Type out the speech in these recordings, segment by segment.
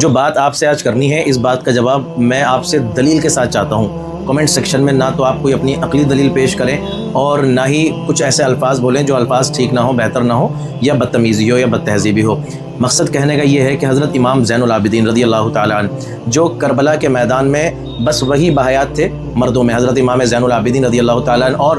جو بات آپ سے آج کرنی ہے، اس بات کا جواب میں آپ سے دلیل کے ساتھ چاہتا ہوں۔ کمنٹ سیکشن میں نہ تو آپ کوئی اپنی عقلی دلیل پیش کریں اور نہ ہی کچھ ایسے الفاظ بولیں جو الفاظ ٹھیک نہ ہو، بہتر نہ ہو، یا بدتمیزی ہو یا بد تہذیبی ہو۔ مقصد کہنے کا یہ ہے کہ حضرت امام زین العابدین رضی اللہ تعالیٰ عنہ جو کربلا کے میدان میں بس وہی بحیات تھے مردوں میں، حضرت امام زین العابدین رضی اللہ تعالیٰ عنہ، اور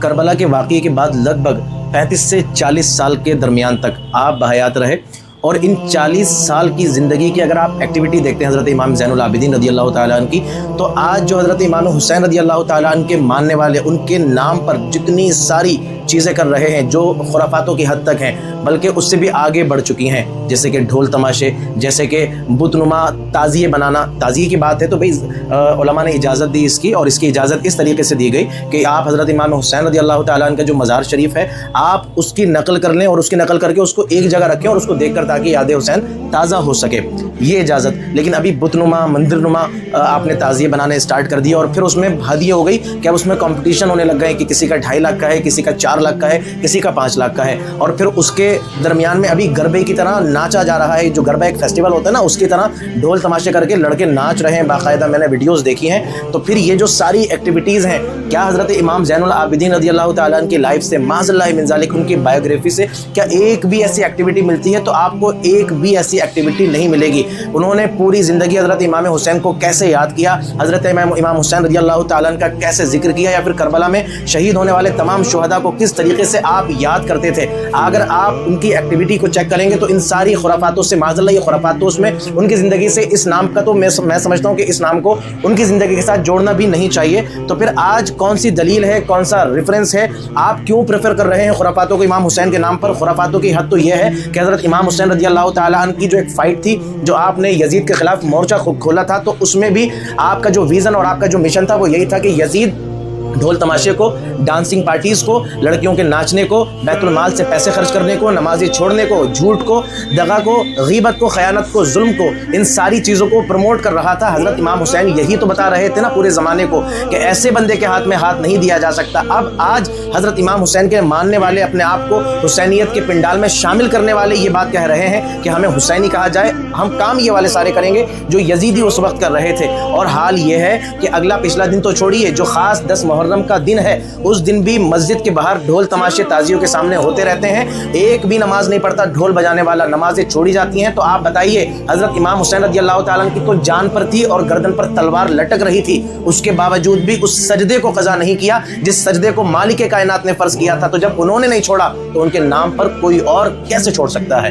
کربلا کے واقعے کے بعد لگ بھگ 35 سے 40 سال کے درمیان تک آپ بحیات رہے۔ اور ان 40 سال کی زندگی کی اگر آپ ایکٹیویٹی دیکھتے ہیں حضرت امام زین العابدین رضی اللہ تعالیٰ عنہ کی، تو آج جو حضرت امام حسین رضی اللہ تعالیٰ عنہ کے ماننے والے ان کے نام پر جتنی ساری چیزیں کر رہے ہیں جو خرافاتوں کی حد تک ہیں، بلکہ اس سے بھی آگے بڑھ چکی ہیں، جیسے کہ ڈھول تماشے، جیسے کہ بت نما تعزیے بنانا۔ تعزیے کی بات ہے تو بھئی علماء نے اجازت دی اس کی، اور اس کی اجازت اس طریقے سے دی گئی کہ آپ حضرت امام حسین رضی اللہ تعالیٰ عنہ کا جو مزار شریف ہے آپ اس کی نقل کر لیں، اور اس کی نقل کر کے اس کو ایک جگہ رکھیں اور اس کو دیکھ کر تاکہ یاد حسین تازہ ہو سکے، یہ اجازت۔ لیکن ابھی بت نما، مندر نما آپ نے تعزیے بنانے اسٹارٹ کر دیا، اور پھر اس میں حد یہ ہو گئی کہ اب اس میں کمپٹیشن ہونے لگ گئے کہ کسی کا 2.5 لاکھ کا ہے، کسی کا 4 لاکھ کا ہے، کسی کا 5 لاکھ کا ہے، اور پھر اس کے درمیان میں ابھی گربے کی طرح ناچا جا رہا ہے۔ جو گربا ایک فیسٹیول ہوتا ہے نا، اس کی طرح ڈھول تماشے کر کے لڑکے ناچ رہے ہیں، باقاعدہ میں نے ویڈیوز دیکھی ہیں۔ تو پھر یہ جو ساری ایکٹیویٹیز ہیں، کیا حضرت امام زین العابدین رضی اللہ تعالیٰ عنہ کی لائف سے، معاذ اللہ من ذالک، ان کی بایوگرافی سے کیا ایک بھی ایسی ایکٹیویٹی ملتی ہے؟ تو آپ کو ایک بھی ایسی ایکٹیویٹی نہیں ملے گی۔ انہوں نے پوری زندگی حضرت امام حسین کو کیسے یاد کیا، حضرت امام حسین رضی اللہ تعالیٰ عنہ کا کیسے ذکر کیا، یا پھر کربلا میں شہید ہونے والے تمام شہداء کو کس طریقے سے آپ یاد کرتے تھے۔ اگر آپ ان کی ایکٹیویٹی کو چیک کریں گے تو ان ساری خرافاتوں سے، معاذ اللہ یہ خرافات تو اس میں ان کی زندگی سے، اس نام کا تو میں سمجھتا ہوں کہ اس نام کو ان کی زندگی کے ساتھ جوڑنا بھی نہیں چاہیے۔ تو پھر آج کون سی دلیل ہے، کون سا ریفرنس ہے، آپ کیوں پریفر کر رہے ہیں خرافاتوں کو امام حسین کے نام پر؟ خرافاتوں کی حد تو یہ ہے کہ حضرت امام حسین رضی اللہ تعالیٰ عنہ کی جو ایک فائٹ تھی، جو آپ نے یزید کے خلاف مورچہ کھولا تھا، تو اس میں بھی آپ کا جو ویژن اور آپ کا جو مشن تھا وہ یہی تھا کہ یزید ڈھول تماشے کو، ڈانسنگ پارٹیز کو، لڑکیوں کے ناچنے کو، بیت المال سے پیسے خرچ کرنے کو، نمازیں چھوڑنے کو، جھوٹ کو، دغا کو، غیبت کو، خیانت کو، ظلم کو، ان ساری چیزوں کو پروموٹ کر رہا تھا حضرت امام حسین۔ یہی تو بتا رہے تھے نا پورے زمانے کو کہ ایسے بندے کے ہاتھ میں ہاتھ نہیں دیا جا سکتا۔ اب آج حضرت امام حسین کے ماننے والے اپنے آپ کو حسینیت کے پنڈال میں شامل کرنے والے یہ بات کہہ رہے ہیں کہ ہمیں حسینی کہا جائے، ہم کام یہ والے سارے کریں گے جو یزیدی اس وقت کر رہے تھے۔ اور حال یہ ہے کہ اگلا پچھلا دن تو چھوڑیے، جو خاص 10 محرم کا دن ہے اس دن بھی مسجد کے باہر ڈھول تماشے تعزیوں کے سامنے ہوتے رہتے ہیں، ایک بھی نماز نہیں پڑھتا ڈھول بجانے والا، نمازیں چھوڑی جاتی ہیں۔ تو آپ بتائیے، حضرت امام حسین رضی اللہ تعالیٰ عنہ کی تو جان پر تھی اور گردن پر تلوار لٹک رہی تھی، اس کے باوجود بھی اس سجدے کو قضا نہیں کیا جس سجدے کو مالک کائنات نے فرض کیا تھا۔ تو جب انہوں نے نہیں چھوڑا تو ان کے نام پر کوئی اور کیسے چھوڑ سکتا ہے؟